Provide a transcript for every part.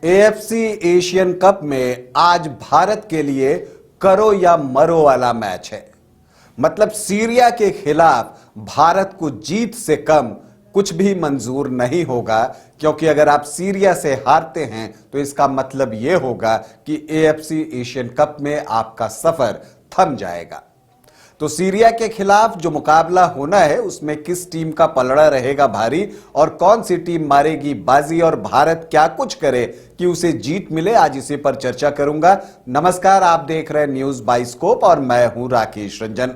AFC Asian cup में आज भारत के लिए करो या मरो वाला मैच है। मतलब सीरिया के खिलाफ भारत को जीत से कम कुछ भी मंजूर नहीं होगा, क्योंकि अगर आप सीरिया से हारते हैं तो इसका मतलब यह होगा कि एएफसी एशियन कप में आपका सफर थम जाएगा। तो सीरिया के खिलाफ जो मुकाबला होना है उसमें किस टीम का पलड़ा रहेगा भारी और कौन सी टीम मारेगी बाजी और भारत क्या कुछ करे कि उसे जीत मिले, आज इसी पर चर्चा करूंगा। नमस्कार, आप देख रहे हैं न्यूज बाइस्कोप और मैं हूं राकेश रंजन।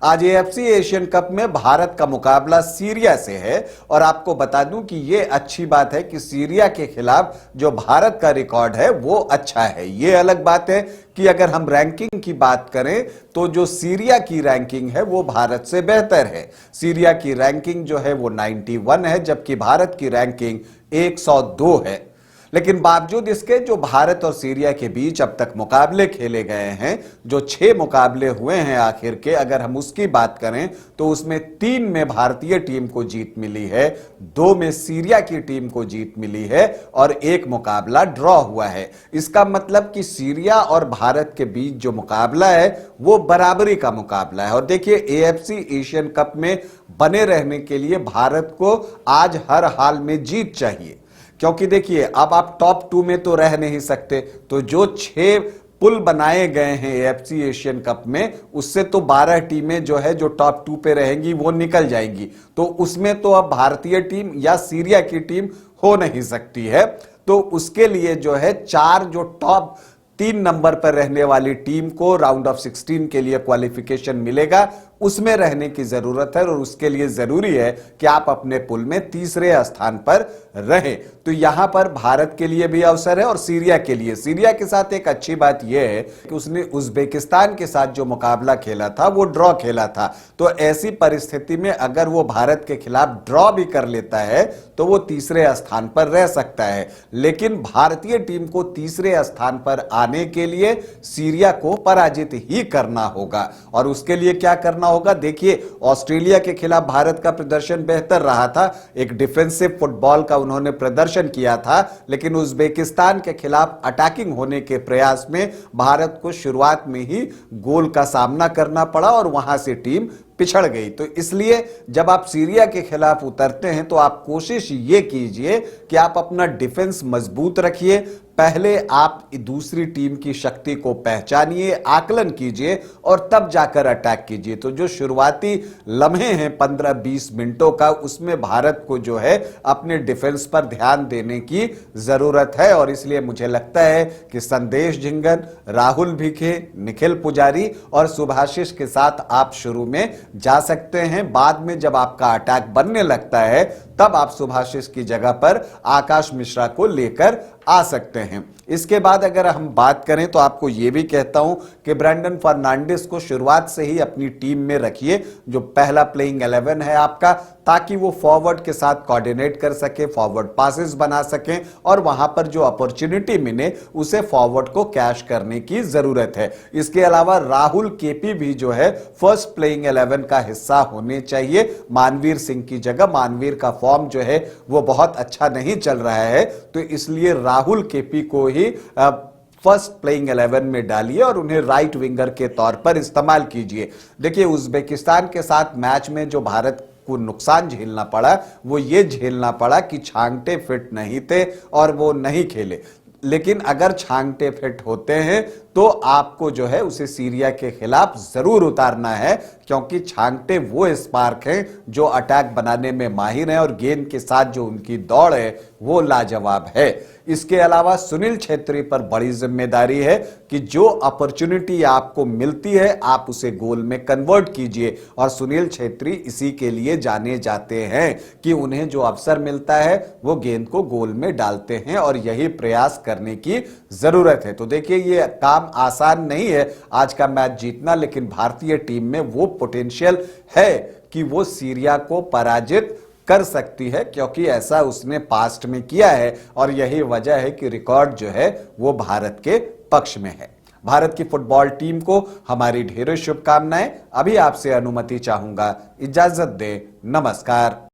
आज एएफसी एशियन कप में भारत का मुकाबला सीरिया से है और आपको बता दूं कि यह अच्छी बात है कि सीरिया के खिलाफ जो भारत का रिकॉर्ड है वो अच्छा है। यह अलग बात है कि अगर हम रैंकिंग की बात करें तो जो सीरिया की रैंकिंग है वो भारत से बेहतर है। सीरिया की रैंकिंग जो है वो 91 है, जबकि भारत की रैंकिंग 102 है। लेकिन बावजूद इसके जो भारत और सीरिया के बीच अब तक मुकाबले खेले गए हैं, जो 6 मुकाबले हुए हैं आखिर के, अगर हम उसकी बात करें तो उसमें 3 में भारतीय टीम को जीत मिली है, 2 में सीरिया की टीम को जीत मिली है और 1 मुकाबला ड्रॉ हुआ है। इसका मतलब कि सीरिया और भारत के बीच जो मुकाबला है वो बराबरी का मुकाबला है। और देखिए, एएफसी एशियन कप में बने रहने के लिए भारत को आज हर हाल में जीत चाहिए, क्योंकि देखिए अब आप टॉप 2 में तो रह नहीं सकते। तो जो 6 पुल बनाए गए हैं एएफसी एशियन कप में, उससे तो 12 टीमें जो है जो टॉप 2 पे रहेंगी वो निकल जाएंगी। तो उसमें तो अब भारतीय टीम या सीरिया की टीम हो नहीं सकती है। तो उसके लिए जो है 4 जो टॉप 3 नंबर पर रहने वाली टीम को राउंड ऑफ 16 के लिए क्वालिफिकेशन मिलेगा, उसमें रहने की जरूरत है और उसके लिए जरूरी है कि आप अपने पुल में तीसरे स्थान पर रहें। तो यहां पर भारत के लिए भी अवसर है और सीरिया के लिए। सीरिया के साथ एक अच्छी बात यह है कि उसने उज्बेकिस्तान के साथ जो मुकाबला खेला था वो ड्रॉ खेला था। तो ऐसी परिस्थिति में अगर वो भारत के खिलाफ ड्रॉ भी कर लेता है तो वो तीसरे स्थान पर रह सकता है। लेकिन भारतीय टीम को तीसरे स्थान पर आने के लिए सीरिया को पराजित ही करना होगा। और उसके लिए क्या करना होगा? देखिए, ऑस्ट्रेलिया के खिलाफ भारत का प्रदर्शन बेहतर रहा था, एक डिफेंसिव फुटबॉल का उन्होंने प्रदर्शन किया था। लेकिन उज्बेकिस्तान के खिलाफ अटैकिंग होने के प्रयास में भारत को शुरुआत में ही गोल का सामना करना पड़ा और वहां से टीम पिछड़ गई। तो इसलिए जब आप सीरिया के खिलाफ उतरते हैं तो आप कोशिश ये कीजिए कि आप अपना डिफेंस मजबूत रखिए। पहले आप दूसरी टीम की शक्ति को पहचानिए, आकलन कीजिए और तब जाकर अटैक कीजिए। तो जो शुरुआती लम्हे हैं 15-20 मिनटों का, उसमें भारत को जो है अपने डिफेंस पर ध्यान देने की जरूरत है। और इसलिए मुझे लगता है कि संदेश झिंगन, राहुल भिखे, निखिल पुजारी और सुभाशिष के साथ आप शुरू में जा सकते हैं। बाद में जब आपका अटैक बनने लगता है तब आप सुभाशिष की जगह पर आकाश मिश्रा को लेकर आ सकते हैं। इसके बाद अगर हम बात करें तो आपको यह भी कहता हूं कि ब्रैंडन फर्नांडिस को शुरुआत से ही अपनी टीम में रखिए, जो पहला प्लेइंग 11 है आपका, ताकि वो फॉरवर्ड के साथ कोऑर्डिनेट कर सके, फॉरवर्ड पासेस बना सके और वहां पर जो अपॉर्चुनिटी मिले उसे फॉरवर्ड को कैश करने की जरूरत है। इसके अलावा राहुल केपी भी जो है फर्स्ट प्लेइंग 11 का हिस्सा होने चाहिए मानवीर सिंह की जगह। मानवीर का फॉर्म जो है वो बहुत अच्छा नहीं चल रहा है, तो इसलिए राहुल केपी को ही फर्स्ट प्लेइंग 11 में डालिए और उन्हें राइट विंगर के तौर पर इस्तेमाल कीजिए। देखिए, उज्बेकिस्तान के साथ मैच में जो भारत को नुकसान झेलना पड़ा वो ये झेलना पड़ा कि छांगटे फिट नहीं थे और वो नहीं खेले। लेकिन अगर छांगटे फिट होते हैं तो आपको जो है उसे सीरिया के खिलाफ जरूर उतारना है, क्योंकि छांगटे वो स्पार्क हैं जो अटैक बनाने में माहिर हैं और गेंद के साथ जो उनकी दौड़ है वो लाजवाब है। इसके अलावा सुनील छेत्री पर बड़ी जिम्मेदारी है कि जो अपॉर्चुनिटी आपको मिलती है आप उसे गोल में कन्वर्ट कीजिए। और सुनील छेत्री इसी के लिए जाने जाते हैं कि उन्हें जो अवसर मिलता है वो गेंद को गोल में डालते हैं और यही प्रयास करने की जरूरत है। तो देखिए, ये काम आसान नहीं है आज का मैच जीतना, लेकिन भारतीय टीम में वो पोटेंशियल है कि वो सीरिया को पराजित कर सकती है, क्योंकि ऐसा उसने पास्ट में किया है और यही वजह है कि रिकॉर्ड जो है वो भारत के पक्ष में है। भारत की फुटबॉल टीम को हमारी ढेरों शुभकामनाएं। अभी आपसे अनुमति चाहूंगा, इजाजत दें, नमस्कार।